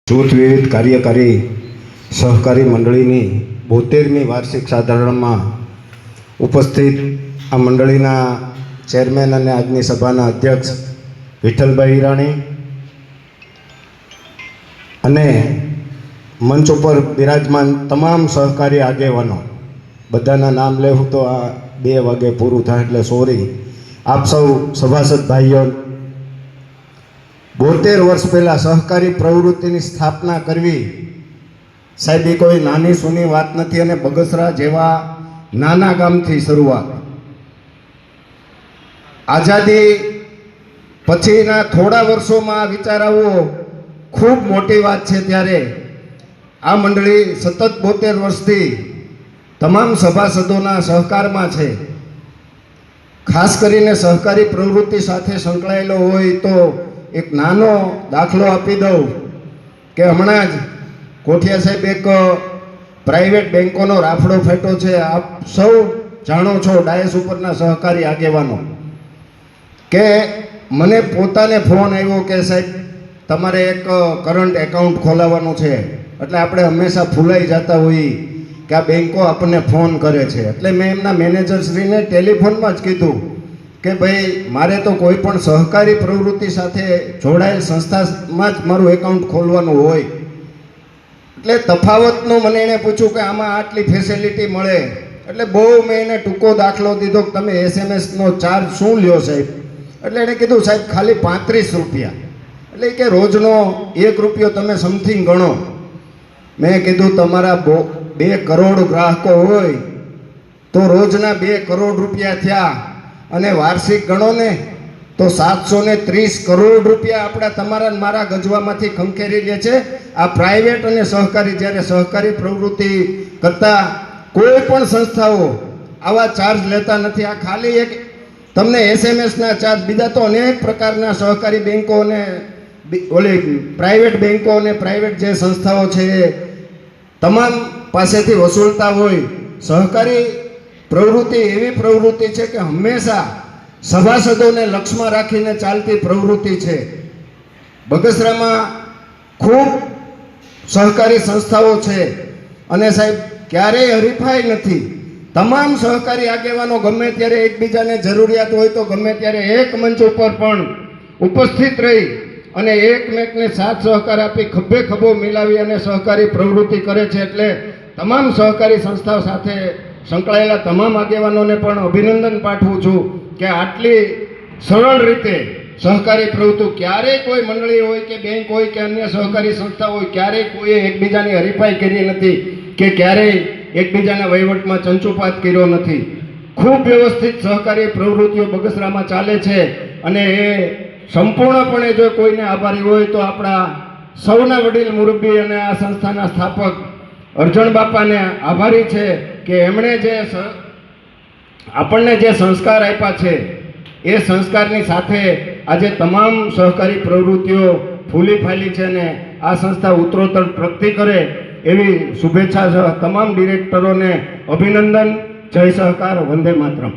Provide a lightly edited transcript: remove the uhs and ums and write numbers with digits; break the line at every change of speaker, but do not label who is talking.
જૂથ વિવિધ કાર્યકારી સહકારી મંડળીની 72મી વાર્ષિક સાધારણમાં ઉપસ્થિત આ મંડળીના ચેરમેન અને આજની સભાના અધ્યક્ષ વિઠ્ઠલભાઈ હિરાણી અને મંચ ઉપર બિરાજમાન તમામ સહકારી આગેવાનો, બધાના નામ લેવું તો આ 2 વાગે પૂરું થાય એટલે સોરી. આપ સૌ સભાસદ ભાઈઓ, 72 વર્ષ પહેલાં સહકારી પ્રવૃત્તિની સ્થાપના કરવી સાહેબ એ કોઈ નાની સૂની વાત નથી. અને બગસરા જેવા નાના ગામથી શરૂઆત, આઝાદી પછીના થોડા વર્ષોમાં આ વિચાર આવવો ખૂબ મોટી વાત છે. ત્યારે આ મંડળી સતત 72 વર્ષથી તમામ સભાસદોના સહકારમાં છે. ખાસ કરીને સહકારી પ્રવૃત્તિ સાથે સંકળાયેલો હોય તો એક નાનો દાખલો આપી દઉં કે હમણાં જ કોઠિયા સાહેબ એક પ્રાઇવેટ બેન્કોનો રાફડો ફેંટ્યો છે. આપ સૌ જાણો છો, ડાયસ ઉપરના સહકારી આગેવાનો, કે મને પોતાને ફોન આવ્યો કે સાહેબ તમારે એક કરંટ એકાઉન્ટ ખોલાવવાનું છે. એટલે આપણે હંમેશા ફૂલાઈ જતા હોઈએ કે આ બેન્કો આપણને ફોન કરે છે. એટલે મેં એમના મેનેજરશ્રીને ટેલિફોનમાં જ કીધું કે ભાઈ મારે તો કોઈ પણ સહકારી પ્રવૃત્તિ સાથે જોડાયેલ સંસ્થામાં જ મારું એકાઉન્ટ ખોલવાનું હોય. એટલે તફાવતનું મને એણે પૂછ્યું કે આમાં આટલી ફેસિલિટી મળે. એટલે બહુ મેં એને ટૂંકો દાખલો દીધો કે તમે SMS નો ચાર્જ શું લ્યો સાહેબ? એટલે એણે કીધું સાહેબ ખાલી 35 રૂપિયા. એટલે કે રોજનો 1 રૂપિયો તમે સમથિંગ ગણો. મેં કીધું તમારા 2 કરોડ ગ્રાહકો હોય તો રોજના 2 કરોડ રૂપિયા થયા, અને વાર્ષિક ગણો ને તો 730 કરોડ રૂપિયા આપણા તમારા મારા ગજવામાંથી ખંખેરી લે છે. આ પ્રાઇવેટ અને સહકારી, જ્યારે સહકારી પ્રવૃત્તિ કરતા કોઈ પણ સંસ્થાઓ આવા ચાર્જ લેતા નથી. આ ખાલી એક તમને SMS ના ચાર્જ, બીજા તો અનેક પ્રકારના સહકારી બેન્કો અને ઓલી પ્રાઇવેટ બેન્કો અને પ્રાઇવેટ જે સંસ્થાઓ છે એ તમામ પાસેથી વસૂલતા હોય. સહકારી પ્રવૃત્તિ એવી પ્રવૃત્તિ છે કે હંમેશા સભાસદોને લક્ષ્યમાં રાખીને ચાલતી પ્રવૃત્તિ છે. બગસરામાં ખૂબ સહકારી સંસ્થાઓ છે અને સાહેબ ક્યારેય હરીફાઈ નથી. તમામ સહકારી આગેવાનો ગમે ત્યારે એકબીજાને જરૂરિયાત હોય તો ગમે ત્યારે એક મંચ ઉપર પણ ઉપસ્થિત રહી અને એકમેકને સાથ સહકાર આપી ખભે ખભો મિલાવી અને સહકારી પ્રવૃત્તિ કરે છે. એટલે તમામ સહકારી સંસ્થાઓ સાથે સંકળાયેલા તમામ આગેવાનોને પણ અભિનંદન પાઠવું છું કે આટલી સરળ રીતે સહકારી પ્રવૃત્તિ, ક્યારેય કોઈ મંડળી હોય કે બેંક હોય કે અન્ય સહકારી સંસ્થા હોય, ક્યારેય કોઈએ એકબીજાની હરીફાઈ કરી નથી કે ક્યારેય એકબીજાના વહીવટમાં ચંચુપાત કર્યો નથી. ખૂબ વ્યવસ્થિત સહકારી પ્રવૃત્તિઓ બગસરામાં ચાલે છે. અને એ સંપૂર્ણપણે જો કોઈને આભારી હોય તો આપણા સૌના વડીલ મુરબ્બી અને આ સંસ્થાના સ્થાપક અરજણ બાપાને આભારી છે કે એમણે જે આપણને જે સંસ્કાર આપ્યા છે એ સંસ્કારની સાથે આજે તમામ સહકારી પ્રવૃત્તિઓ ફૂલી ફાલી છે. ને આ સંસ્થા ઉત્તરોત્તર પ્રગતિ કરે એવી શુભેચ્છા તમામ ડિરેક્ટરોને અભિનંદન. જય સહકાર, વંદે માતરમ.